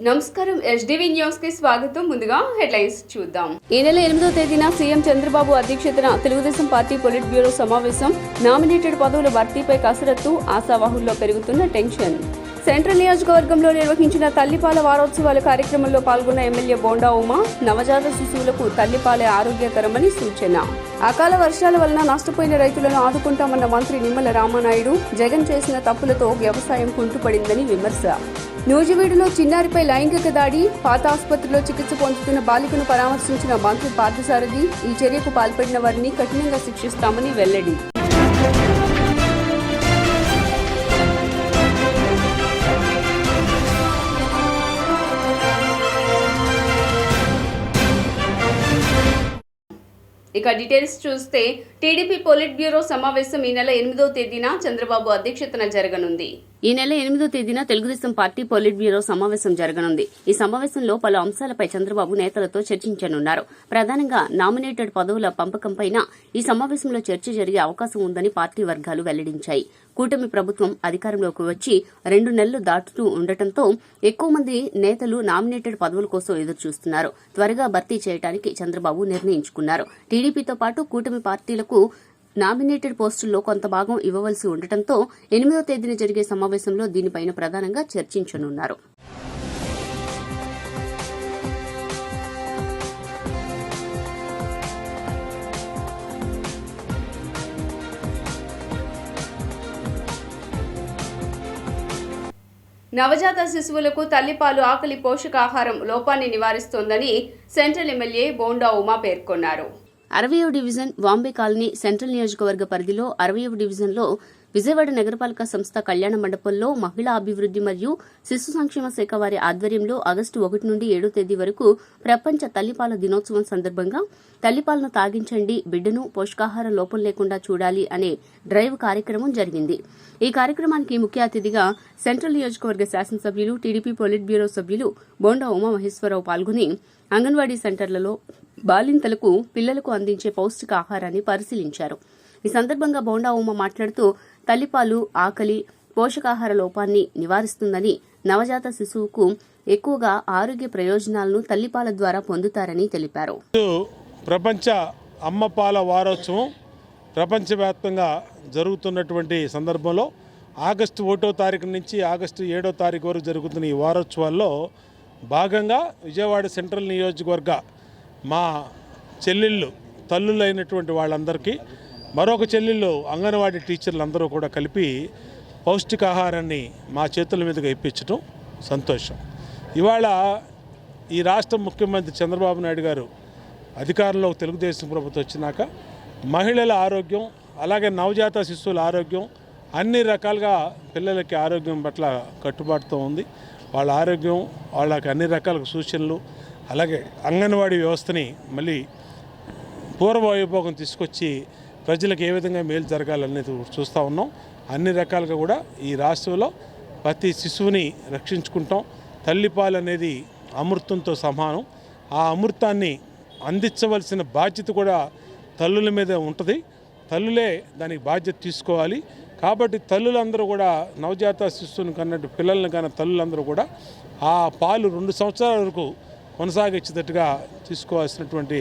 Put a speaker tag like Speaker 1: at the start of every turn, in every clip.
Speaker 1: నమస్కారం SDV news కి స్వాగతం. ముందుగా హెడ్లైన్స్ చూద్దాం. ఈ నెల 8వ తేదీన సీఎం చంద్రబాబు అధ్యక్షతన తెలుగుదేశం పార్టీ పొలిట్ బ్యూరో సమావేశం. నామినేటెడ్ పదవుల భర్తీపై కసరత్తు, ఆశావాహుల్లో పెరుగుతున్న టెన్షన్. సెంట్రల్ నియోజకవర్గంలో నిర్వహించిన తల్లిపాల వారోత్సవాల కార్యక్రమంలో పాల్గొన్న ఎమ్మెల్యే బోండా ఉమా, నవజాత శిశువులకు తల్లిపాలే ఆరోగ్యకరమని సూచన. అకాల వర్షాల వలన నష్టపోయిన రైతులను ఆదుకుంటామన్న మంత్రి నిమ్మల రామానాయుడు, జగన్ చేసిన తప్పులతో వ్యవసాయం కుంటుపడిందని విమర్శ. నూజివీడులో చిన్నారిపై లైంగిక దాడి, పాత ఆసుపత్రిలో చికిత్స పొందుతున్న బాలికను పరామర్శించిన మంత్రి పార్థసారథి, ఈ చర్యకు పాల్పడిన వారిని కఠినంగా శిక్షిస్తామని వెల్లడి. ఇక డీటెయిల్స్ చూస్తే టీడీపీ పొలిట్ బ్యూరో సమావేశం ఈ నెల 8వ తేదీన చంద్రబాబు అధ్యక్షతన జరగనుంది. ఈ నెల 8వ తేదీన తెలుగుదేశం పార్టీ పొలిట్ బ్యూరో సమావేశం జరగనుంది. ఈ సమావేశంలో పలు అంశాలపై చంద్రబాబు నేతలతో చర్చించనున్నారు. ప్రధానంగా నామినేటెడ్ పదవుల పంపకంపై ఈ సమావేశంలో చర్చ జరిగే అవకాశం ఉందని పార్టీ వర్గాలు వెల్లడించాయి. కూటమి ప్రభుత్వం అధికారంలోకి వచ్చి 2 నెలలు దాటుతూ ఉండటంతో ఎక్కువ మంది నేతలు నామినేటెడ్ పదవుల కోసం ఎదురుచూస్తున్నారు. త్వరగా భర్తీ చేయడానికి చంద్రబాబు నిర్ణయించుకున్నారు. టీడీపీతో పాటు కూటమి పార్టీలకు నామినేటెడ్ పోస్టుల్లో కొంత భాగం ఇవ్వవలసి ఉండటంతో 8వ తేదీన జరిగే సమావేశంలో దీనిపైన ప్రధానంగా చర్చించనున్నారు. నవజాత శిశువులకు తల్లిపాలు ఆకలి పోషకాహారం లోపాన్ని నివారిస్తోందని సెంట్రల్ ఎమ్మెల్యే బోండా ఉమా పేర్కొన్నారు. 60వ డివిజన్ వాంబే కాలనీ సెంట్రల్ నియోజకవర్గ పరిధిలో 60వ డివిజన్లో విజయవాడ నగరపాలక సంస్థ కళ్యాణ మండపంలో మహిళా అభివృద్ది మరియు శిశు సంక్షేమ శాఖ వారి ఆధ్వర్యంలో ఆగస్టు 1 నుండి 7వ తేదీ వరకు ప్రపంచ తల్లిపాల దినోత్సవం సందర్భంగా తల్లిపాలను తాగించండి, బిడ్డను పోషకాహార లోపం లేకుండా చూడాలి అనే డ్రైవ్ కార్యక్రమం జరిగింది. ఈ కార్యక్రమానికి ముఖ్య అతిథిగా సెంట్రల్ నియోజకవర్గ శాసనసభ్యులు, టీడీపీ పొలిట్ బ్యూరో సభ్యులు బోండా ఉమామహేశ్వరరావు పాల్గొని అంగన్వాడీ సెంటర్లలో బాలింతలకు, పిల్లలకు అందించే పౌష్టికాహారాన్ని పరిశీలించారు. ఈ సందర్భంగా బోండా ఉమ మాట్లాడుతూ తల్లిపాలు ఆకలి, పోషకాహార లోపాన్ని నివారిస్తుందని, నవజాత శిశువుకు ఎక్కువగా ఆరోగ్య ప్రయోజనాలను తల్లిపాల ద్వారా పొందుతారని తెలిపారు.
Speaker 2: ప్రపంచ అమ్మపాల వారోత్సవం ప్రపంచవ్యాప్తంగా జరుగుతున్నటువంటి సందర్భంలో ఆగస్టు 1వ తారీఖు నుంచి ఆగస్టు 7వ తారీఖు వరకు జరుగుతున్న ఈ వారోత్సవాల్లో భాగంగా విజయవాడ సెంట్రల్ నియోజకవర్గ మా చెల్లెళ్ళు తల్లులైనటువంటి వాళ్ళందరికీ, మరొక చెల్లెళ్ళు అంగన్వాడీ టీచర్లు అందరూ కూడా కలిపి పౌష్టికాహారాన్ని మా చేతుల మీదుగా ఇప్పించడం సంతోషం. ఇవాళ ఈ రాష్ట్ర ముఖ్యమంత్రి చంద్రబాబు నాయుడు గారు అధికారంలోకి తెలుగుదేశం ప్రభుత్వం వచ్చినాక మహిళల ఆరోగ్యం, అలాగే నవజాత శిశువుల ఆరోగ్యం, అన్ని రకాలుగా పిల్లలకి ఆరోగ్యం పట్ల కట్టుబాటుతో ఉంది. వాళ్ళ ఆరోగ్యం, వాళ్ళకి అన్ని రకాల సూచనలు, అలాగే అంగన్వాడీ వ్యవస్థని మళ్ళీ పూర్వవైభోగం తీసుకొచ్చి ప్రజలకు ఏ విధంగా మేలు జరగాలనేది చూస్తూ ఉన్నాం. అన్ని రకాలుగా కూడా ఈ రాష్ట్రంలో ప్రతి శిశువుని రక్షించుకుంటాం. తల్లిపాలు అనేది అమృతంతో సమానం. ఆ అమృతాన్ని అందించవలసిన బాధ్యత కూడా తల్లుల మీద ఉంటుంది. తల్లులే దానికి బాధ్యత తీసుకోవాలి. కాబట్టి తల్లులందరూ కూడా నవజాత శిశువుని కన్నట్టు పిల్లల్ని కన్నా తల్లులందరూ కూడా ఆ పాలు 2 సంవత్సరాల వరకు కొనసాగించేటట్టుగా తీసుకోవాల్సినటువంటి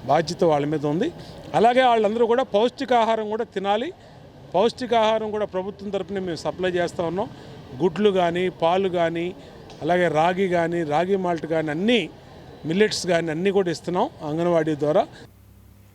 Speaker 2: బాధ్యత వాళ్ళ మీద ఉంది. అలాగే వాళ్ళందరూ కూడా పౌష్టికాహారం కూడా తినాలి. పౌష్టికాహారం కూడా ప్రభుత్వం తరపున మేము సప్లై చేస్తూ ఉన్నాం. గుడ్లు కానీ, పాలు కానీ, అలాగే రాగి కానీ, రాగి మాల్ట్ కానీ, అన్నీ మిల్లెట్స్ కానీ అన్నీ కూడా ఇస్తున్నాం అంగన్వాడీ ద్వారా.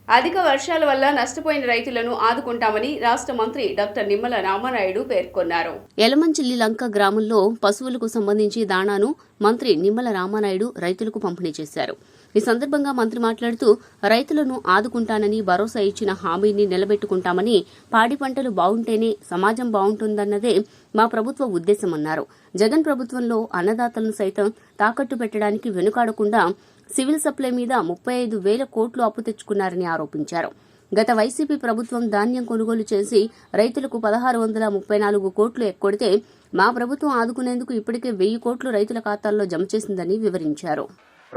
Speaker 1: అధిక వర్షాల వల్ల నష్టపోయిన రైతులను ఆదుకుంటామని రాష్ట్ర మంత్రి డాక్టర్ నిమ్మల రామానాయుడు పేర్కొన్నారు. యలమంచిలి లంక గ్రామంలో పశువులకు సంబంధించి దాణాను మంత్రి నిమ్మల రామానాయుడు రైతులకు పంపిణీ చేశారు. ఈ సందర్భంగా మంత్రి మాట్లాడుతూ రైతులను ఆదుకుంటానని భరోసా ఇచ్చిన హామీని నిలబెట్టుకుంటామని, పాడి పంటలు బాగుంటేనే సమాజం బాగుంటుందన్నదే మా ప్రభుత్వ ఉద్దేశమన్నారు. జగన్ ప్రభుత్వంలో అన్నదాతలను సైతం తాకట్టు పెట్టడానికి వెనుకాడకుండా సివిల్ సప్లై మీద 35,000 కోట్లు అప్పు తెచ్చుకున్నారని ఆరోపించారు. గత వైసీపీ ప్రభుత్వం ధాన్యం కొనుగోలు చేసి రైతులకు 1,634 కోట్లు ఎక్కొడితే మా ప్రభుత్వం ఆదుకునేందుకు ఇప్పటికే 1,000 కోట్లు రైతుల ఖాతాల్లో జమ చేసిందని వివరించారు.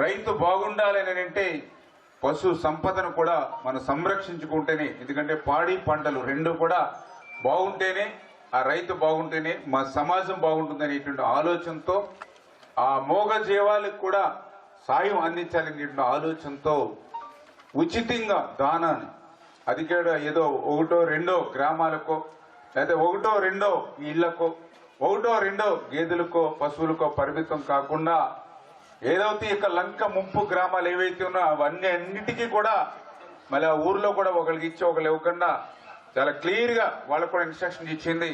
Speaker 3: రైతు బాగుండాలని అంటే పశు సంపదను కూడా మనం సంరక్షించుకుంటేనే, ఎందుకంటే పాడి పంటలు రెండు కూడా బాగుంటేనే, ఆ రైతు బాగుంటేనే మా సమాజం బాగుంటుందనేటువంటి ఆలోచనతో ఆ మోగ జీవాలకు కూడా సాయం అందించాలనే ఆలోచనతో ఉచితంగా దానాన్ని అది కూడా ఏదో ఒకటో రెండో గ్రామాలకో లేదా ఒకటో రెండో ఇళ్లకో ఒకటో రెండో గేదెలకో పశువులకో పరిమితం కాకుండా ఏదైతే ఇక లంక ముంపు గ్రామాలు ఏవైతే ఉన్నాయో అవన్నీ అన్నిటికీ కూడా మళ్ళీ ఆ ఊర్లో కూడా ఒకరికి ఇచ్చి ఒకరు ఇవ్వకుండా చాలా క్లియర్ గా వాళ్ళకు కూడా ఇన్స్ట్రక్షన్ ఇచ్చింది.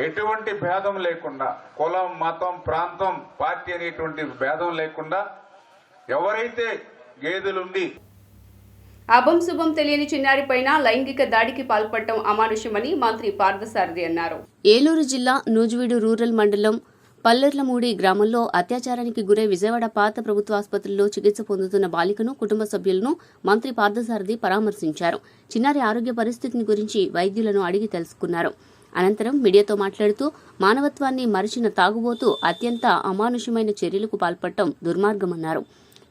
Speaker 3: ఎటువంటి భేదం లేకుండా కులం మతం ప్రాంతం పార్టీ అనేటువంటి భేదం లేకుండా ఎవరైతే గేదెలుండి
Speaker 1: అభం శుభం తెలియని చిన్నారిపైన లైంగిక దాడికి పాల్పడటం అమానుష్యమని మంత్రి పార్థసారథి అన్నారు. ఏలూరు జిల్లా నూజివీడు రూరల్ మండలం పల్లెర్లమూడి గ్రామంలో అత్యాచారానికి గురై విజయవాడ పాత ప్రభుత్వాసుపత్రిలో చికిత్స పొందుతున్న బాలికను కుటుంబ సభ్యులను మంత్రి పార్థసారథి పరామర్శించారు. చిన్నారి ఆరోగ్య పరిస్థితిని గురించి వైద్యులను అడిగి తెలుసుకున్నారు. అనంతరం మీడియాతో మాట్లాడుతూ మానవత్వాన్ని మరిచిన తాగుబోతూ అత్యంత అమానుషమైన చర్యలకు పాల్పడటం దుర్మార్గమన్నారు.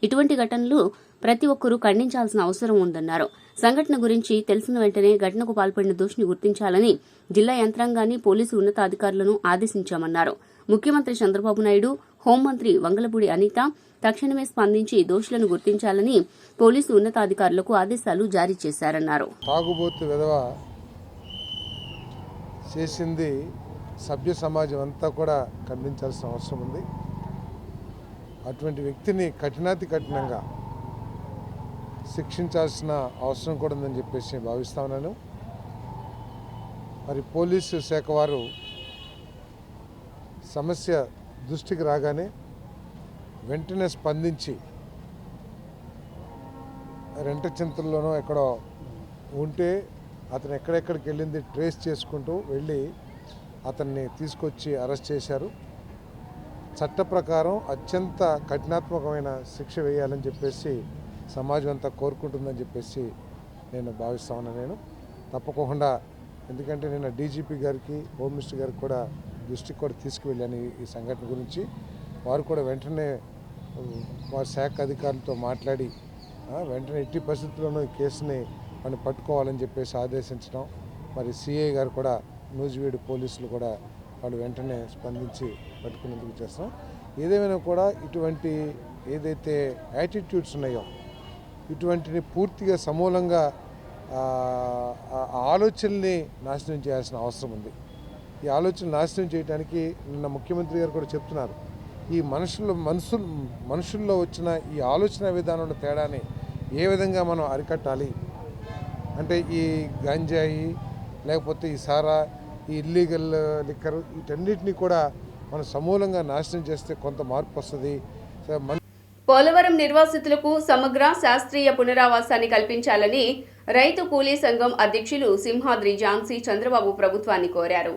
Speaker 1: ఇటువంటి ఘటనలు ప్రతి ఒక్కరూ ఖండించాల్సిన అవసరం ఉందన్నారు. సంఘటన గురించి తెలిసిన వెంటనే ఘటనకు పాల్పడిన దోషిని గుర్తించాలని జిల్లా యంత్రాంగాన్ని పోలీసు ఉన్నతాధికారులను ఆదేశించామన్నారు. ముఖ్యమంత్రి చంద్రబాబు నాయుడు, హోంమంత్రి వంగలపూడి అనిత తక్షణమే స్పందించి దోషులను గుర్తించాలని పోలీసు ఉన్నతాధికారులకు ఆదేశాలు జారీ చేశారన్నారు.
Speaker 4: తాగుబోతు విధవ చేసింది సభ్య సమాజం అంతా కూడా ఖండించాల్సిన అవసరం ఉంది. అటువంటి వ్యక్తిని కఠినాతి కఠినంగా శిక్షించాల్సిన అవసరం కూడా ఉందని చెప్పేసి భావిస్తా ఉన్నాను. మరి పోలీసు శాఖ వారు సమస్య దృష్టికి రాగానే వెంటనే స్పందించి రెంటచింతల్లోనో ఎక్కడో ఉంటే అతను ఎక్కడెక్కడికి వెళ్ళింది ట్రేస్ చేసుకుంటూ వెళ్ళి అతన్ని తీసుకొచ్చి అరెస్ట్ చేశారు. చట్ట ప్రకారం అత్యంత కఠినాత్మకమైన శిక్ష వేయాలని చెప్పేసి సమాజం అంతా కోరుకుంటుందని చెప్పేసి నేను భావిస్తా ఉన్నాను. నేను తప్పకుండా, ఎందుకంటే నేను డీజీపీ గారికి, హోమ్ మినిస్టర్ గారికి కూడా దృష్టికి కూడా తీసుకువెళ్ళాను ఈ సంఘటన గురించి. వారు కూడా వెంటనే వారి శాఖ అధికారులతో మాట్లాడి వెంటనే ఎట్టి పరిస్థితుల్లోనూ ఈ కేసుని మనం పట్టుకోవాలని చెప్పేసి ఆదేశించడం, మరి సిఐ గారు కూడా నూజివీడు పోలీసులు కూడా వాళ్ళు వెంటనే స్పందించి పట్టుకునేందుకు చేస్తున్నాం. ఏదేమైనా కూడా ఇటువంటి ఏదైతే యాటిట్యూడ్స్ ఉన్నాయో ఇటువంటిని పూర్తిగా సమూలంగా ఆలోచనల్ని నాశనం చేయాల్సిన అవసరం ఉంది. ఈ ఆలోచన నాశనం చేయడానికి నిన్న ముఖ్యమంత్రి గారు కూడా చెప్తున్నారు. ఈ మనుషుల్లో వచ్చిన ఈ ఆలోచన విధానంలో తేడాని ఏ విధంగా మనం అరికట్టాలి అంటే ఈ గంజాయి లేకపోతే ఈ సారా, ఈ ఇల్లీగల్ లిక్కర్, వీటన్నిటిని కూడా మనం సమూలంగా నాశనం చేస్తే కొంత మార్పు వస్తుంది.
Speaker 1: పోలవరం నిర్వాసితులకు సమగ్ర శాస్త్రీయ పునరావాసాన్ని కల్పించాలని రైతు కూలీ సంఘం అధ్యక్షులు సింహాద్రి ఝాన్సీ చంద్రబాబు ప్రభుత్వాన్ని కోరారు.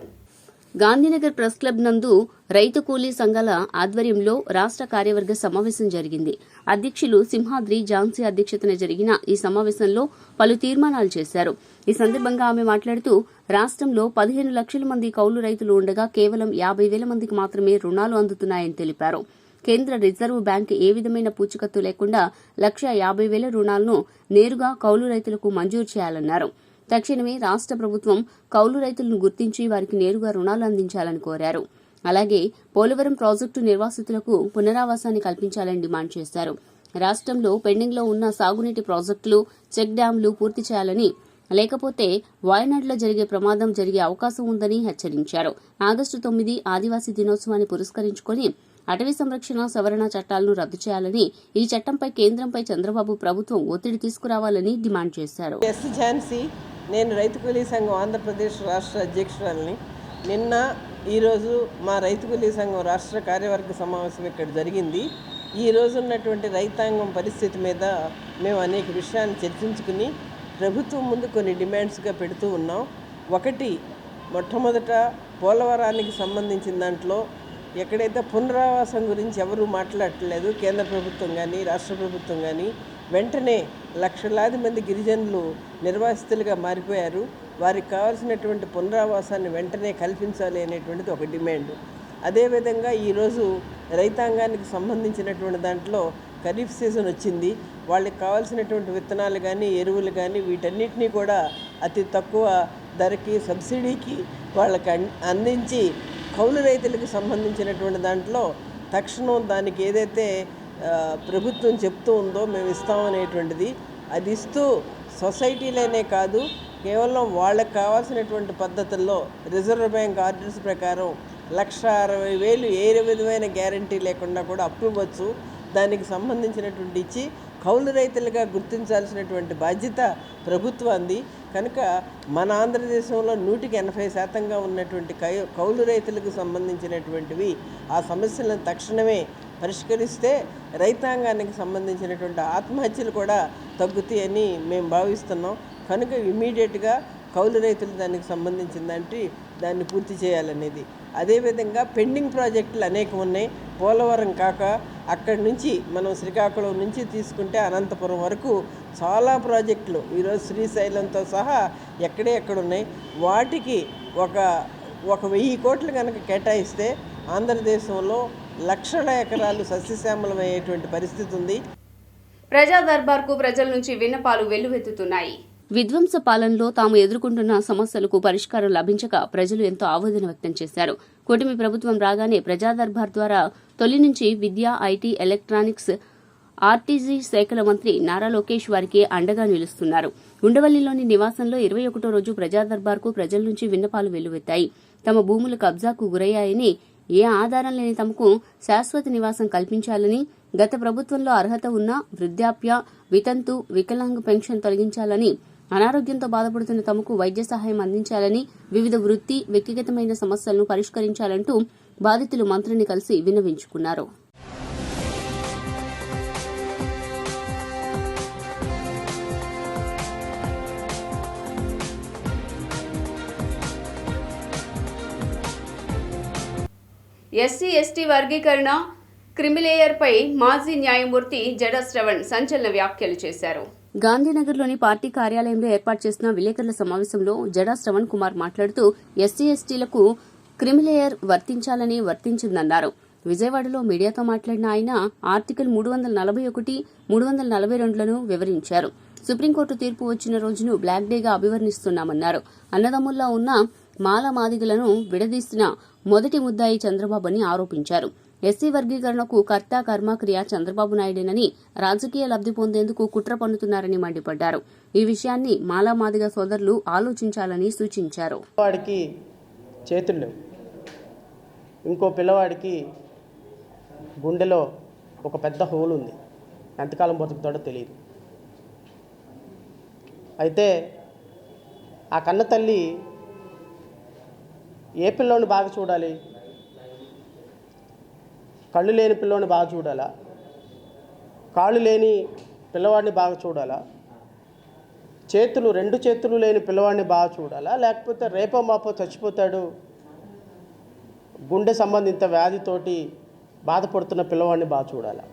Speaker 1: గాంధీనగర్ ప్రెస్ క్లబ్ నందు రైతు కూలీ సంఘాల ఆధ్వర్యంలో రాష్ట్ర కార్యవర్గ సమావేశం జరిగింది. అధ్యక్షులు సింహాద్రి ఝాన్సీ అధ్యక్షతన జరిగిన ఈ సమావేశంలో పలు తీర్మానాలు చేశారు. ఈ సందర్భంగా ఆమె మాట్లాడుతూ రాష్ట్రంలో 15 లక్షల మంది కౌలు రైతులు ఉండగా కేవలం 50,000 మందికి మాత్రమే రుణాలు అందుతున్నాయని తెలిపారు. కేంద్ర రిజర్వ్ బ్యాంక్ ఏ విధమైన పూచికత్తు లేకుండా 1,50,000 రుణాలను నేరుగా కౌలు రైతులకు మంజూరు చేయాలన్నారు. తక్షణమే రాష్ట్ర ప్రభుత్వం కౌలు రైతులను గుర్తించి వారికి నేరుగా రుణాలు అందించాలని కోరారు. అలాగే పోలవరం ప్రాజెక్టు నిర్వాసితులకు పునరావాసాన్ని కల్పించాలని డిమాండ్ చేశారు. రాష్ట్రంలో పెండింగ్లో ఉన్న సాగునీటి ప్రాజెక్టులు, చెక్ డ్యాంలు పూర్తి చేయాలని, లేకపోతే వాయనాడులో జరిగే ప్రమాదం జరిగే అవకాశం ఉందని హెచ్చరించారు. ఆగస్టు 9 ఆదివాసీ దినోత్సవాన్ని పురస్కరించుకొని అటవీ సంరక్షణ సవరణ చట్టాలను రద్దు చేయాలని, ఈ చట్టంపై కేంద్రంపై చంద్రబాబు ప్రభుత్వం ఒత్తిడి తీసుకురావాలని డిమాండ్ చేశారు.
Speaker 5: నేను రైతు కూలీ సంఘం ఆంధ్రప్రదేశ్ రాష్ట్ర అధ్యక్షురాలని. నిన్న ఈరోజు మా రైతు కూలీ సంఘం రాష్ట్ర కార్యవర్గ సమావేశం ఇక్కడ జరిగింది. ఈ రోజు ఉన్నటువంటి రైతాంగం పరిస్థితి మీద మేము అనేక విషయాలు చర్చించుకుని ప్రభుత్వం ముందు కొన్ని డిమాండ్స్గా పెడుతూ ఉన్నాం. ఒకటి, మొట్టమొదట పోలవరానికి సంబంధించిన దాంట్లో ఎక్కడైతే పునరావాసం గురించి ఎవరూ మాట్లాడట్లేదు, కేంద్ర ప్రభుత్వం కానీ రాష్ట్ర ప్రభుత్వం కానీ, వెంటనే లక్షలాది మంది గిరిజనులు నిర్వాసితులుగా మారిపోయారు. వారికి కావాల్సినటువంటి పునరావాసాన్ని వెంటనే కల్పించాలి అనేటువంటిది ఒక డిమాండ్. అదేవిధంగా ఈరోజు రైతాంగానికి సంబంధించినటువంటి దాంట్లో ఖరీఫ్ సీజన్ వచ్చింది. వాళ్ళకి కావాల్సినటువంటి విత్తనాలు కానీ ఎరువులు కానీ వీటన్నిటినీ కూడా అతి తక్కువ ధరకి సబ్సిడీకి వాళ్ళకి అందించి కౌలు రైతులకు సంబంధించినటువంటి దాంట్లో తక్షణం దానికి ఏదైతే ప్రభుత్వం చెప్తూ ఉందో మేము ఇస్తామనేటువంటిది అది ఇస్తూ సొసైటీలోనే కాదు కేవలం వాళ్ళకి కావాల్సినటువంటి పద్ధతుల్లో రిజర్వ్ బ్యాంక్ ఆర్డర్స్ ప్రకారం 1,60,000 ఏ విధమైన గ్యారంటీ లేకుండా కూడా అప్పు ఇవ్వచ్చు. దానికి సంబంధించినటువంటి ఇచ్చి కౌలు రైతులుగా గుర్తించాల్సినటువంటి బాధ్యత ప్రభుత్వాన్ని. కనుక మన ఆంధ్రదేశంలో 180% ఉన్నటువంటి కౌలు రైతులకు సంబంధించినటువంటివి ఆ సమస్యలను తక్షణమే పరిష్కరిస్తే రైతాంగానికి సంబంధించినటువంటి ఆత్మహత్యలు కూడా తగ్గుతాయని మేము భావిస్తున్నాం. కనుక ఇమీడియట్గా కౌలు రైతులు దానికి సంబంధించిందంటే దాన్ని పూర్తి చేయాలనేది. అదేవిధంగా పెండింగ్ ప్రాజెక్టులు అనేకం ఉన్నాయి. పోలవరం కాక అక్కడి నుంచి మనం శ్రీకాకుళం నుంచి తీసుకుంటే అనంతపురం వరకు చాలా ప్రాజెక్టులు ఈరోజు శ్రీశైలంతో సహా ఎక్కడ ఉన్నాయి. వాటికి ఒక 1,000 కోట్లు కనుక కేటాయిస్తే ఆంధ్రదేశంలో లక్షల ఎకరాలు సస్యశ్యామలమయ్యేటువంటి పరిస్థితి ఉంది.
Speaker 1: ప్రజా దర్బార్కు ప్రజల నుంచి విన్నపాలు వెల్లువెత్తుతున్నాయి. విధ్వంస పాలనలో తాము ఎదుర్కొంటున్న సమస్యలకు పరిష్కారం లభించక ప్రజలు ఎంతో ఆవేదన వ్యక్తం చేశారు. కూటమి ప్రభుత్వం రాగానే ప్రజా దర్బార్ ద్వారా తొలి నుంచి విద్య, ఐటీ, ఎలక్ట్రానిక్స్, ఆర్టీజీ శాఖల మంత్రి నారా లోకేష్ వారికి అండగా నిలుస్తున్నారు. ఉండవల్లిలోని నివాసంలో 21వ రోజు ప్రజా దర్బార్కు ప్రజల నుంచి విన్నపాలు వెల్లువెత్తాయి. తమ భూములు కబ్జాకు గురయ్యాయని, ఏ ఆధారం లేని తమకు శాశ్వత నివాసం కల్పించాలని, గత ప్రభుత్వంలో అర్హత ఉన్న వృద్ధాప్య, వితంతు, వికలాంగ పెన్షన్ తొలగించాలని, అనారోగ్యంతో బాధపడుతున్న తమకు వైద్య సహాయం అందించాలని, వివిధ వృత్తి, వ్యక్తిగతమైన సమస్యలను పరిష్కరించాలంటూ బాధితులు మంత్రిని కలిసి విన్నవించుకున్నారు. ఎస్సీ ఎస్టీ వర్గీకరణ క్రిమిలేయర్పై మాజీ న్యాయమూర్తి జడ శ్రవణ్ సంచలన వ్యాఖ్యలు చేశారు. గాంధీనగర్లోని పార్టీ కార్యాలయంలో ఏర్పాటు చేసిన విలేకరుల సమావేశంలో జడా శ్రవణ్ కుమార్ మాట్లాడుతూ ఎస్సీ ఎస్టీలకు క్రిమిలేయర్ వర్తించిందన్నారు. విజయవాడలో మీడియాతో మాట్లాడిన ఆయన ఆర్టికల్ 341, 342లను వివరించారు. సుప్రీంకోర్టు తీర్పు వచ్చిన రోజును బ్లాక్ డేగా అభివర్ణిస్తున్నామన్నారు. అన్నదమ్ముల్లా ఉన్న మాల మాదిగలను విడదీసిన మొదటి ముద్దాయి చంద్రబాబు అని ఆరోపించారు. ఎస్సీ వర్గీకరణకు కర్త కర్మక్రియ చంద్రబాబు నాయుడేనని, రాజకీయ లబ్ధి పొందేందుకు కుట్ర పన్నుతున్నారని మండిపడ్డారు. ఈ విషయాన్ని మాలా మాదిగ సోదరులు ఆలోచించాలని సూచించారు.
Speaker 6: వాడికి చేతులు లేవు, ఇంకో పిల్లవాడికి గుండెలో ఒక పెద్ద హోల్ ఉంది, ఎంతకాలం బతుకుతాడో తెలియదు. అయితే ఆ కన్న తల్లి ఏ పిల్లోని బాగా చూడాలి? కళ్ళు లేని పిల్లోని బాగా చూడాలా? కాళ్ళు లేని పిల్లవాడిని బాగా చూడాలా? రెండు చేతులు లేని పిల్లవాడిని బాగా చూడాలా? లేకపోతే రేపో మాపో చచ్చిపోతాడు, గుండె సంబంధిత వ్యాధితోటి బాధపడుతున్న పిల్లవాడిని బాగా చూడాలా?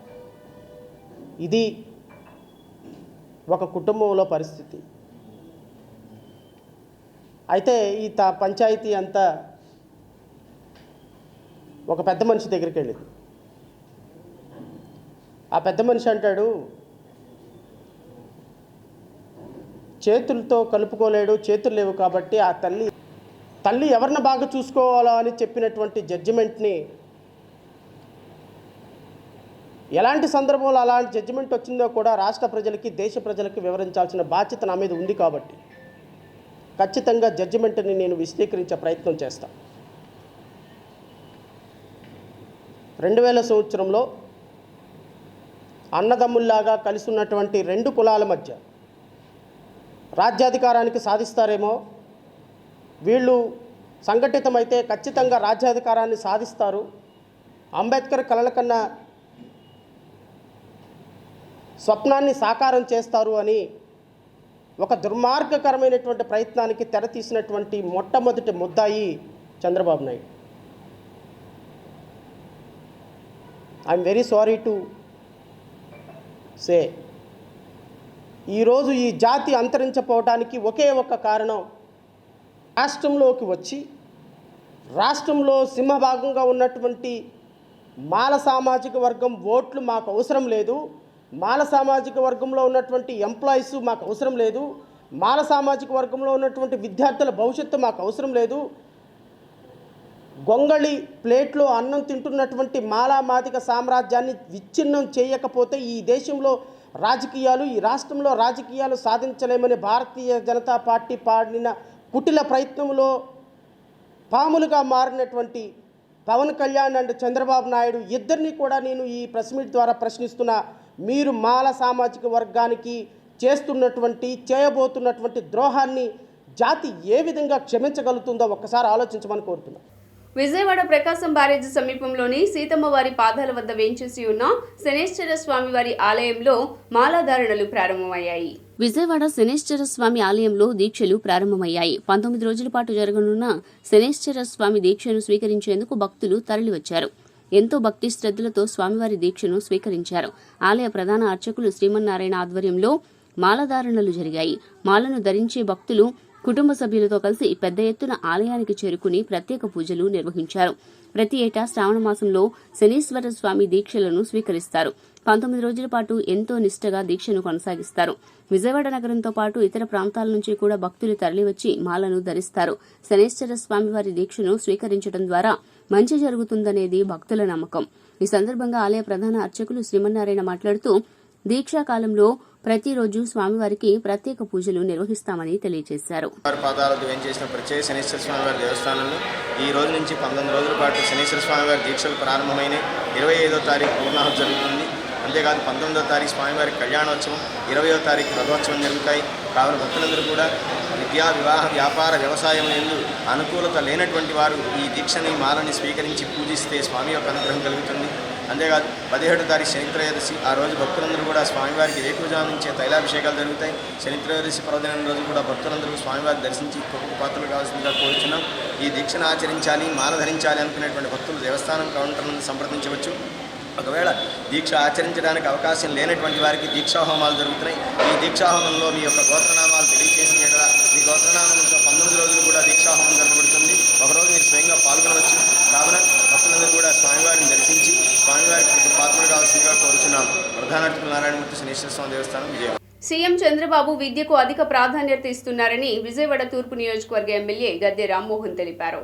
Speaker 6: ఇది ఒక కుటుంబంలో పరిస్థితి. అయితే ఈ పంచాయతీ అంతా ఒక పెద్ద మనిషి దగ్గరికి వెళ్ళింది. ఆ పెద్ద మనిషి అంటాడు, చేతులతో కలుపుకోలేడు, చేతులు లేవు కాబట్టి ఆ తల్లి ఎవరిని బాగా చూసుకోవాలో అని చెప్పినటువంటి జడ్జిమెంట్ని, ఎలాంటి సందర్భంలో అలాంటి జడ్జిమెంట్ వచ్చిందో కూడా రాష్ట్ర ప్రజలకి, దేశ ప్రజలకి వివరించాల్సిన బాధ్యత నా మీద ఉంది. కాబట్టి ఖచ్చితంగా జడ్జిమెంట్ని నేను విశదీకరించే ప్రయత్నం చేస్తాను. 2000 సంవత్సరంలో అన్నదమ్ముల్లాగా కలిసి ఉన్నటువంటి 2 కులాల మధ్య రాజ్యాధికారానికి సాధిస్తారేమో, వీళ్ళు సంఘటితమైతే ఖచ్చితంగా రాజ్యాధికారాన్ని సాధిస్తారు, అంబేద్కర్ కలల కన్నా స్వప్నాన్ని సాకారం చేస్తారు అని ఒక దుర్మార్గకరమైనటువంటి ప్రయత్నానికి తెరతీసినటువంటి మొట్టమొదటి ముద్దాయి Chandrababu Naidu. I'm very sorry to say, ఈరోజు ఈ జాతి అంతరించిపోవడానికి ఒకే ఒక కారణం, రాష్ట్రంలోకి వచ్చి రాష్ట్రంలో సింహభాగంగా ఉన్నటువంటి మాల సామాజిక వర్గం ఓట్లు మాకు అవసరం లేదు, మాల సామాజిక వర్గంలో ఉన్నటువంటి ఎంప్లాయీస్ మాకు అవసరం లేదు, మాల సామాజిక వర్గంలో ఉన్నటువంటి విద్యార్థుల భవిష్యత్తు మాకు అవసరం లేదు, గొంగళి ప్లేట్లో అన్నం తింటున్నటువంటి మాలామాదిక సామ్రాజ్యాన్ని విచ్ఛిన్నం చేయకపోతే ఈ దేశంలో రాజకీయాలు, ఈ రాష్ట్రంలో రాజకీయాలు సాధించలేమని భారతీయ జనతా పార్టీ పాడిన కుటిల ప్రయత్నంలో పాములుగా మారినటువంటి పవన్ కళ్యాణ్ అండ్ చంద్రబాబు నాయుడు ఇద్దరిని కూడా నేను ఈ ప్రెస్ మీట్ ద్వారా ప్రశ్నిస్తున్నా. మీరు మాల సామాజిక వర్గానికి చేయబోతున్నటువంటి ద్రోహాన్ని జాతి ఏ విధంగా క్షమించగలుగుతుందో ఒక్కసారి ఆలోచించమని కోరుతున్నాను.
Speaker 1: విజయవాడ ప్రకాశం బ్యారేజీ సమీపంలోని సీతమ్మవారి పాదాల వద్ద వేంచేసి ఉన్న శనేశ్వర స్వామివారి ఆలయంలో మాలాధారణలు ప్రారంభమయ్యాయి. విజయవాడ శనేశ్వర స్వామి ఆలయంలో దీక్షలు ప్రారంభమయ్యాయి. 19 రోజుల పాటు జరగనున్న శనేశ్వర స్వామి దీక్షను స్వీకరించేందుకు భక్తులు తరలివచ్చారు. ఎంతో భక్తి శ్రద్ధలతో స్వామివారి దీక్షను స్వీకరించారు. ఆలయ ప్రధాన అర్చకులు శ్రీమన్నారాయణ ఆధ్వర్యంలో మాలధారణలు జరిగాయి. మాలను ధరించే భక్తులు కుటుంబ సభ్యులతో కలిసి పెద్ద ఎత్తున ఆలయానికి చేరుకుని ప్రత్యేక పూజలు నిర్వహించారు. ప్రతి ఏటా శ్రావణ మాసంలో శనీశ్వర స్వామి దీక్షలను స్వీకరిస్తారు. 19 రోజుల పాటు ఎంతో నిష్ఠగా దీక్షను కొనసాగిస్తారు. విజయవాడ నగరంతో పాటు ఇతర ప్రాంతాల నుంచి కూడా భక్తులు తరలివచ్చి మాలను ధరిస్తారు. శనేశ్వర స్వామివారి దీక్షను స్వీకరించడం ద్వారా మంచి జరుగుతుందనేది భక్తుల నమ్మకం. ఈ సందర్భంగా ఆలయ ప్రధాన అర్చకులు శ్రీమన్నారాయణ మాట్లాడుతూ దీక్షా కాలంలో ప్రతిరోజు స్వామివారికి ప్రత్యేక పూజలు నిర్వహిస్తామని తెలియజేశారు.
Speaker 7: పాదాలకు వేంచేసిన ప్రత్యేక శనీశ్వర స్వామివారి దేవస్థానంలో ఈ రోజు నుంచి 19 రోజుల పాటు శనీశ్వర స్వామివారి దీక్షలు ప్రారంభమైనాయి. 25వ తారీఖు పూర్ణాహుతి జరుగుతుంది. అంతేకాదు 19వ తారీఖు స్వామివారి కళ్యాణోత్సవం, 20వ తారీఖు రథోత్సవం జరుగుతాయి. కావున భక్తులందరూ కూడా విద్యా, వివాహ, వ్యాపార, వ్యవసాయం ఎందు అనుకూలత లేనటువంటి వారు ఈ దీక్షని మాలని స్వీకరించి పూజిస్తే స్వామి యొక్క అనుగ్రహం కలుగుతుంది. అంతేకాదు 17వ తారీఖు శనిత్రయోదశి, ఆ రోజు భక్తులందరూ కూడా స్వామివారికి వేకువజాము నుంచే తైలాభిషేకాలు జరుగుతాయి. శనిత్రయోదశి పర్వదినం రోజు కూడా భక్తులందరూ స్వామివారి దర్శించి పాత్రలు కావాల్సిందిగా కోరుచున్నాం. ఈ దీక్షను ఆచరించాలి, మాల ధరించాలి అనుకునేటువంటి భక్తులు దేవస్థానం కౌంటర్లను సంప్రదించవచ్చు. ఒకవేళ దీక్ష ఆచరించడానికి అవకాశం లేనటువంటి వారికి దీక్షాహోమాలు జరుగుతున్నాయి. ఈ దీక్షాహోమంలో మీ యొక్క గోత్రనామాలు తెలియజేసిన ఎడల మీ గోత్రనామంతో 19 రోజులు కూడా దీక్షాహోమం జరగబడుతుంది. ఒకరోజు మీరు స్వయంగా పాల్గొనవచ్చు. కావున భక్తులందరూ కూడా స్వామివారిని దర్శించి స్వామివారికి పాత్రలు కావాల్సిందిగా కోరుచున్నాం. ప్రధాన అర్చకులు నారాయణమూర్తి శనీశ్వర స్వామి దేవస్థానం, విజయవాడ.
Speaker 1: సీఎం చంద్రబాబు విద్యకు అధిక ప్రాధాన్యత ఇస్తున్నారని విజయవాడ తూర్పు నియోజకవర్గ ఎమ్మెల్యే గద్దె రామ్మోహన్ తెలిపారు.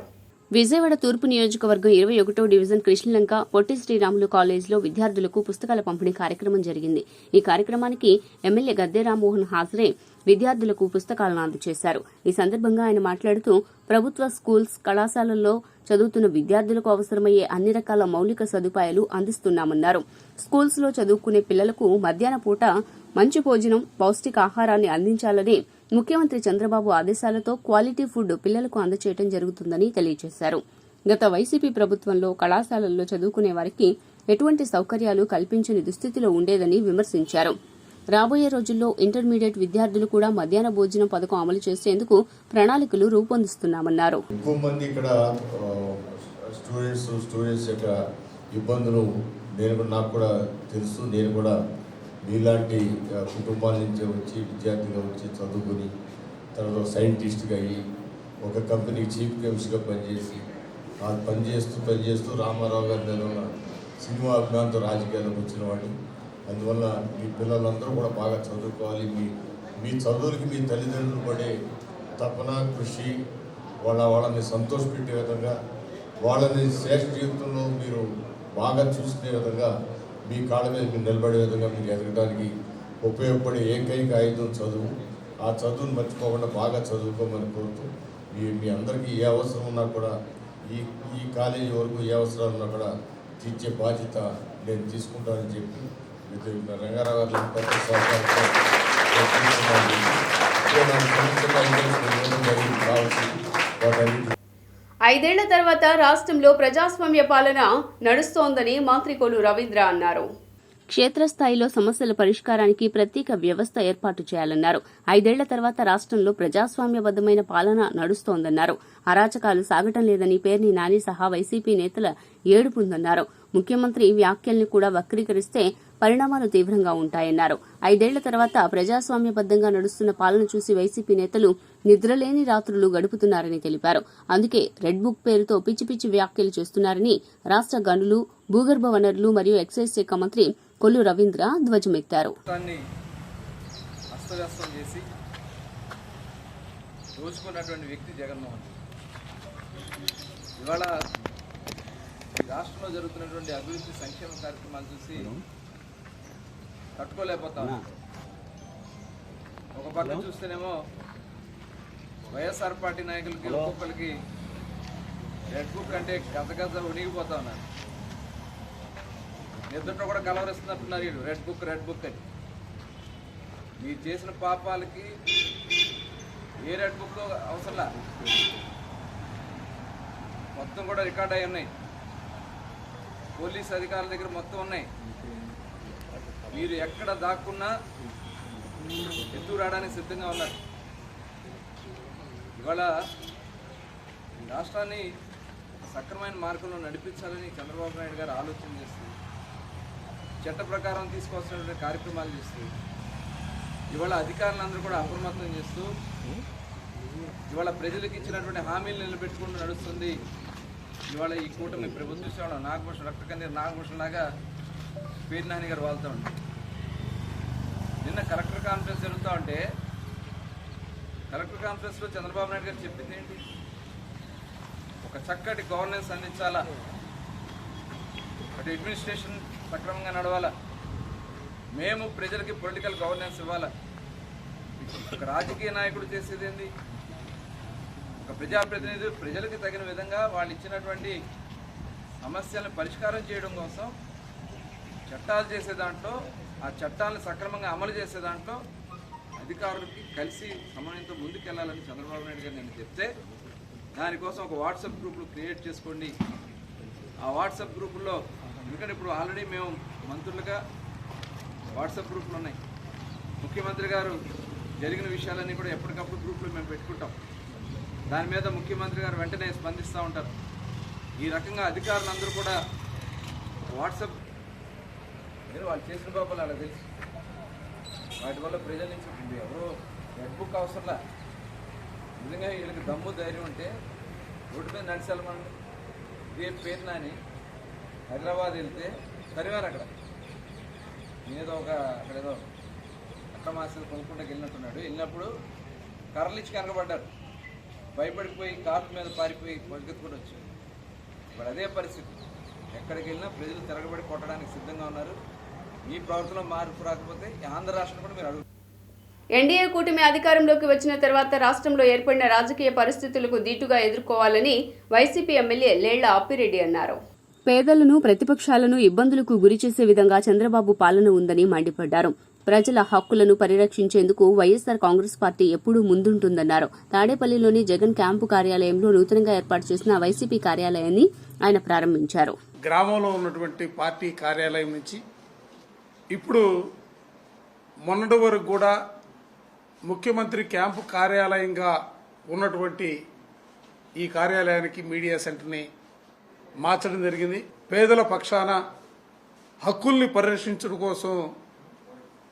Speaker 1: విజయవాడ తూర్పు నియోజకవర్గం 21వ డివిజన్ కృష్ణలంక పొట్టి శ్రీరాములు కాలేజీలో విద్యార్థులకు పుస్తకాల పంపిణీ కార్యక్రమం జరిగింది. ఈ కార్యక్రమానికి ఎమ్మెల్యే గద్దె రామ్మోహన్ హాజరై విద్యార్థులకు పుస్తకాలను అందజేశారు. ఈ సందర్భంగా ఆయన మాట్లాడుతూ ప్రభుత్వ స్కూల్స్, కళాశాలల్లో చదువుతున్న విద్యార్థులకు అవసరమయ్యే అన్ని రకాల మౌలిక సదుపాయాలు అందిస్తున్నామన్నారు. స్కూల్స్ లో చదువుకునే పిల్లలకు మధ్యాహ్న పూట మంచి భోజనం, పౌష్టికాహారాన్ని అందించాలని ముఖ్యమంత్రి చంద్రబాబు ఆదేశాలతో క్వాలిటీ ఫుడ్ పిల్లలకు అందజేయడం జరుగుతుందని తెలియజేశారు. గత వైసీపీ ప్రభుత్వంలో కళాశాలల్లో చదువుకునే వారికి ఎటువంటి సౌకర్యాలు కల్పించని దుస్థితిలో ఉండేదని విమర్శించారు. రాబోయే రోజుల్లో ఇంటర్మీడియట్ విద్యార్థులు కూడా మధ్యాహ్న భోజనం పథకం అమలు చేసేందుకు ప్రణాళికలు రూపొందిస్తున్నామన్నారు.
Speaker 8: ఎక్కువ మంది ఇక్కడ స్టూడెంట్స్ యొక్క ఇబ్బందులు నాకు కూడా తెలుసు. నేను కూడా మీలాంటి కుటుంబాల నుంచి వచ్చి విద్యార్థిగా వచ్చి చదువుకొని తర్వాత సైంటిస్ట్గా అయ్యి ఒక కంపెనీకి చీఫ్ కెమిస్ట్గా పనిచేసి పనిచేస్తూ రామారావు గారి మీద ఉన్న సినిమా అభిమానంతో రాజకీయాలకు వచ్చిన వాడిని. అందువల్ల మీ పిల్లలందరూ కూడా బాగా చదువుకోవాలి. మీ చదువులకి మీ తల్లిదండ్రులు పడే తపన, కృషి, వాళ్ళని సంతోషపెట్టే విధంగా, వాళ్ళని శ్రేష్ఠ జీవితంలో మీరు బాగా చూసుకునే విధంగా, మీ కాళ్ళ మీద మీరు నిలబడే విధంగా మీరు ఎదగడానికి ఉపయోగపడే ఏకైక ఆయుధం చదువు. ఆ చదువును మర్చిపోకుండా బాగా చదువుకోమని కోరుతూ మీ అందరికీ ఏ అవసరం ఉన్నా కూడా ఈ కాలేజీ వరకు ఏ అవసరాలు ఉన్నా కూడా తీర్చే బాధ్యత నేను తీసుకుంటానని చెప్పి రంగారావు గారు ప్రతి సంవత్సరాలు
Speaker 1: 5 ఏళ్ల తర్వాత రాష్ట్రంలో ప్రజాస్వామ్య పాలన నడుస్తోందని మంత్రి కొల్లు రవీంద్ర అన్నారు. క్షేత్రస్థాయిలో సమస్యల పరిష్కారానికి ప్రత్యేక వ్యవస్థ ఏర్పాటు చేయాలన్నారు. 5 ఏళ్ల తర్వాత రాష్ట్రంలో ప్రజాస్వామ్యబద్దమైన పాలన నడుస్తోందన్నారు. అరాచకాలు సాగటం లేదని పేర్ని నాని సహా వైసీపీ నేతల ఏడుపుందన్నారు. ముఖ్యమంత్రి వ్యాఖ్యల్ని కూడా వక్రీకరిస్తే పరిణామాలు తీవ్రంగా ఉంటాయన్నారు. 5 ఏళ్ల తర్వాత ప్రజాస్వామ్యబద్దంగా నడుస్తున్న పాలన చూసి వైసీపీ నేతలు నిద్రలేని రాత్రులు గడుపుతున్నారని తెలిపారు. అందుకే రెడ్ బుక్ పేరుతో పిచ్చి పిచ్చి వ్యాఖ్యలు చేస్తున్నారని రాష్ట్ర గనులు, భూగర్భ వనరులు మరియు ఎక్సైజ్ శాఖ మంత్రి కొల్లు రవీంద్ర ధ్వజమెత్తారు.
Speaker 9: రోజుకున్నటువంటి వ్యక్తి జగన్మోహన్. ఇవాళ ఈ రాష్ట్రంలో జరుగుతున్నటువంటి అభివృద్ధి సంక్షేమ కార్యక్రమాలు చూసి తట్టుకోలేకపోతాం. ఒక పక్క చూస్తేనేమో వైఎస్ఆర్ పార్టీ నాయకులకి ఒక్కొక్కరికి రెడ్ బుక్ అంటే గజ ఉనిగిపోతా ఉన్నారు. నిద్రలో కూడా కలవరిస్తున్నట్టున్నారు వీళ్ళు రెడ్ బుక్ అని. మీరు చేసిన పాపాలకి ఏ రెడ్ బుక్ అవసరంలా, మొత్తం కూడా రికార్డ్ అయి ఉన్నాయి. పోలీస్ అధికారుల దగ్గర మొత్తం ఉన్నాయి. మీరు ఎక్కడ దాక్కున్నా ఎత్తుకు రావడానికి సిద్ధంగా ఉన్నారు. ఇవాళ రాష్ట్రాన్ని సక్రమైన మార్గంలో నడిపించాలని చంద్రబాబు నాయుడు గారు ఆలోచన చేస్తూ చట్ట ప్రకారం తీసుకోవాల్సినటువంటి కార్యక్రమాలు చేస్తూ ఇవాళ అధికారులందరూ కూడా అప్రమత్తం చేస్తూ ఇవాళ ప్రజలకు ఇచ్చినటువంటి హామీలు నిలబెట్టుకుంటూ నడుస్తుంది. ఇవాళ ఈ కూటమి ప్రభుత్వం నాగభూషణ్ రక్తకన్నీరు నాగభూషణ్ లాగా పేరు నాని గారు వాళ్తూ ఉంటారు. నిన్న కలెక్టర్ కాన్ఫరెన్స్ జరుగుతూ ఉంటే కలెక్టర్ కాన్ఫరెన్స్లో చంద్రబాబు నాయుడు గారు చెప్పింది ఏంటి? ఒక చక్కటి గవర్నెన్స్ అందించాలా, అటు అడ్మినిస్ట్రేషన్ సక్రమంగా నడవాలా, మేము ప్రజలకి పొలిటికల్ గవర్నెన్స్ ఇవ్వాలా. ఒక రాజకీయ నాయకుడు చేసేది ఏంది? ఒక ప్రజాప్రతినిధి ప్రజలకు తగిన విధంగా వాళ్ళు ఇచ్చినటువంటి సమస్యలను పరిష్కారం చేయడం కోసం చట్టాలు చేసే దాంట్లో, ఆ చట్టాలను సక్రమంగా అమలు చేసే దాంట్లో అధికారులకి కలిసి సమన్వయంతో ముందుకెళ్లాలని చంద్రబాబు నాయుడు గారు నేను చెప్తే, దానికోసం ఒక వాట్సాప్ గ్రూపులు క్రియేట్ చేసుకోండి. ఆ వాట్సాప్ గ్రూపుల్లో, ఎందుకంటే ఇప్పుడు ఆల్రెడీ మేము మంత్రులుగా వాట్సాప్ గ్రూపులు ఉన్నాయి. ముఖ్యమంత్రి గారు జరిగిన విషయాలన్నీ కూడా ఎప్పటికప్పుడు గ్రూపులు మేము పెట్టుకుంటాం. దాని మీద ముఖ్యమంత్రి గారు వెంటనే స్పందిస్తూ ఉంటారు. ఈ రకంగా అధికారులందరూ కూడా వాట్సాప్ వాళ్ళు చేసిన పాపాలు అలా తెలుసు. వాటి వల్ల ప్రజల నుంచి ఎవరో రెడ్ బుక్ అవసరంలా. నిజంగా వీళ్ళకి దమ్ము ధైర్యం ఉంటే రోడ్డు మీద నడిచెళ్ళమని ఇదే పేరు నాని హైదరాబాద్ వెళ్తే సరివారు అక్కడ ఏదో అక్కడేదో అట్టమాసలు కొనుక్కుంటూ వెళ్ళినట్టున్నాడు. వెళ్ళినప్పుడు కర్రలు ఇచ్చి కనకబడ్డారు. భయపడిపోయి కార్ల మీద పారిపోయి పరిగెత్తుకుంటూ వచ్చారు. ఇప్పుడు అదే పరిస్థితి. ఎక్కడికి వెళ్ళినా ప్రజలు తిరగబడి కొట్టడానికి సిద్ధంగా ఉన్నారు. ఈ ప్రవర్తనలో మార్పు రాకపోతే ఆంధ్ర రాష్ట్రం కూడా మీరు అడుగు.
Speaker 1: ఎన్డీఏ కూటమి అధికారంలోకి వచ్చిన తర్వాత రాష్ట్రంలో ఏర్పడిన రాజకీయ పరిస్థితులకు దీటుగా ఎదుర్కోవాలని వైసీపీ ఎమ్మెల్యే లేళ్ల అప్పిరెడ్డి అన్నారు. పేదలను, ప్రతిపక్షాలను ఇబ్బందులకు గురిచేసే విధంగా చంద్రబాబు పాలన ఉందని మండిపడ్డారు. ప్రజల హక్కులను పరిరక్షించేందుకు వైఎస్సార్ కాంగ్రెస్ పార్టీ ఎప్పుడూ ముందుంటుందన్నారు. తాడేపల్లిలోని జగన్ క్యాంపు కార్యాలయంలో నూతనంగా ఏర్పాటు చేసిన వైసీపీ కార్యాలయాన్ని ఆయన ప్రారంభించారు.
Speaker 10: గ్రామంలో ఉన్నటువంటి పార్టీ కార్యాలయం నుంచి ఇప్పుడు మొన్నటి వరకు కూడా ముఖ్యమంత్రి క్యాంపు కార్యాలయంగా ఉన్నటువంటి ఈ కార్యాలయానికి మీడియా సెంటర్ని మార్చడం జరిగింది. పేదల పక్షాన హక్కుల్ని పరిరక్షించడం కోసం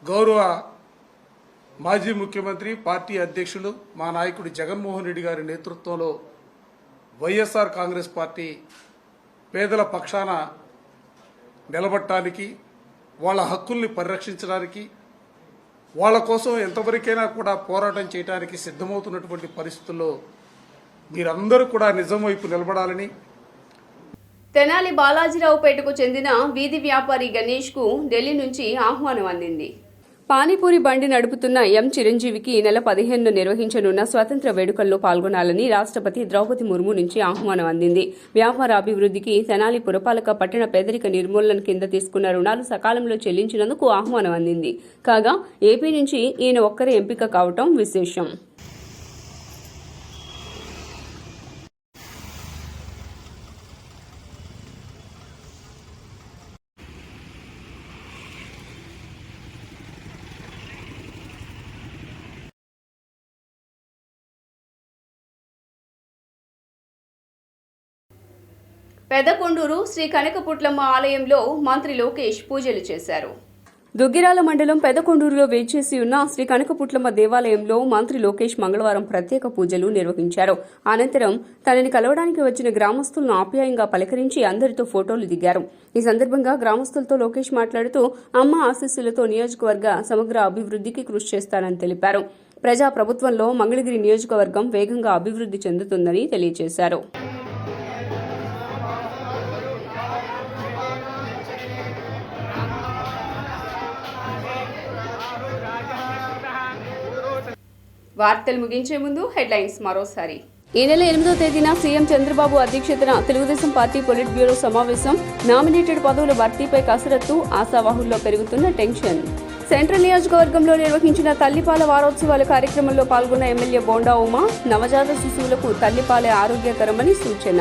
Speaker 10: గౌరవ మాజీ ముఖ్యమంత్రి, పార్టీ అధ్యక్షులు మా నాయకుడు జగన్మోహన్ రెడ్డి గారి నేతృత్వంలో వైఎస్ఆర్ కాంగ్రెస్ పార్టీ పేదల పక్షాన నిలబడటానికి, వాళ్ళ హక్కుల్ని పరిరక్షించడానికి, వాళ్ళ కోసం ఎంతవరకైనా కూడా పోరాటం చేయడానికి సిద్ధమవుతున్నటువంటి పరిస్థితుల్లో మీరందరూ కూడా నిజం వైపు నిలబడాలని.
Speaker 1: తెనాలి బాలాజీరావుపేటకు చెందిన వీధి వ్యాపారి గణేష్ కు ఢిల్లీ నుంచి ఆహ్వానం అందింది. పానీపూరి బండి నడుపుతున్న ఎం చిరంజీవికి ఈ నెల 15న నిర్వహించనున్న స్వతంత్ర వేడుకల్లో పాల్గొనాలని రాష్ట్రపతి ద్రౌపది ముర్ము నుంచి ఆహ్వానం అందింది. వ్యాపార అభివృద్ధికి తెనాలి పురపాలక పట్టణ పేదరిక నిర్మూలన కింద తీసుకున్న రుణాలు సకాలంలో చెల్లించినందుకు ఆహ్వానం అందింది. కాగా ఏపీ నుంచి ఈయన ఒక్కరే ఎంపిక కావటం విశేషం. పెదకొండూరు శ్రీ కనకపుట్లమ్మ ఆలయంలో మంత్రి లోకేష్ పూజలు చేశారు. దుగ్గిరాల మండలం పెదకొండూరులో వేచేసి ఉన్న శ్రీ కనకపుట్లమ్మ దేవాలయంలో మంత్రి లోకేష్ మంగళవారం ప్రత్యేక పూజలు నిర్వహించారు. అనంతరం తనని కలవడానికి వచ్చిన గ్రామస్తులను ఆప్యాయంగా పలకరించి అందరితో ఫోటోలు దిగారు. ఈ సందర్భంగా గ్రామస్తులతో లోకేష్ మాట్లాడుతూ అమ్మ ఆశీస్సులతో నియోజకవర్గ సమగ్ర అభివృద్ధికి కృషి చేస్తానని తెలిపారు. ప్రజా ప్రభుత్వంలో మంగళగిరి నియోజకవర్గం వేగంగా అభివృద్ధి చెందుతుందని తెలియజేశారు. వార్తలు ముగించే ముందు హెడ్లైన్స్ మరోసారి. ఈ నెల 8వ తేదీన సీఎం చంద్రబాబు అధ్యక్షతన తెలుగుదేశం పార్టీ పొలిట్ బ్యూరో సమావేశం. నామినేటెడ్ పదవుల భర్తీపై కసరత్తు, ఆశావాహుల్లో పెరుగుతున్న టెన్షన్. సెంట్రల్ నియోజకవర్గంలో నిర్వహించిన తల్లిపాల వారోత్సవాల కార్యక్రమంలో పాల్గొన్న ఎమ్మెల్యే బోండా ఉమా. నవజాత శిశువులకు తల్లిపాలే ఆరోగ్యకరమని సూచన.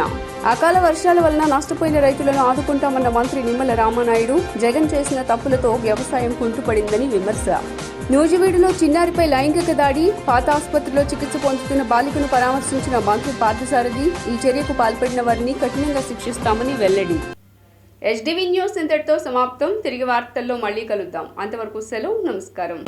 Speaker 1: అకాల వర్షాల వలన నష్టపోయిన రైతులను ఆదుకుంటామన్న మంత్రి నిమ్మల రామానాయుడు. జగన్ చేసిన తప్పులతో వ్యవసాయం కుంటుపడిందని విమర్శ. నూజివీడులో చిన్నారిపై లైంగిక దాడి. పాత ఆసుపత్రిలో చికిత్స పొందుతున్న బాలికను పరామర్శించిన మంత్రి పార్థసారథి. ఈ చర్యకు పాల్పడిన వారిని కఠినంగా శిక్షిస్తామని వెల్లడి. HDV న్యూస్ ఇంతటితో సమాప్తం. తిరిగి వార్తల్లో మళ్ళీ కలుద్దాం. అంతవరకు సెలవు. నమస్కారం.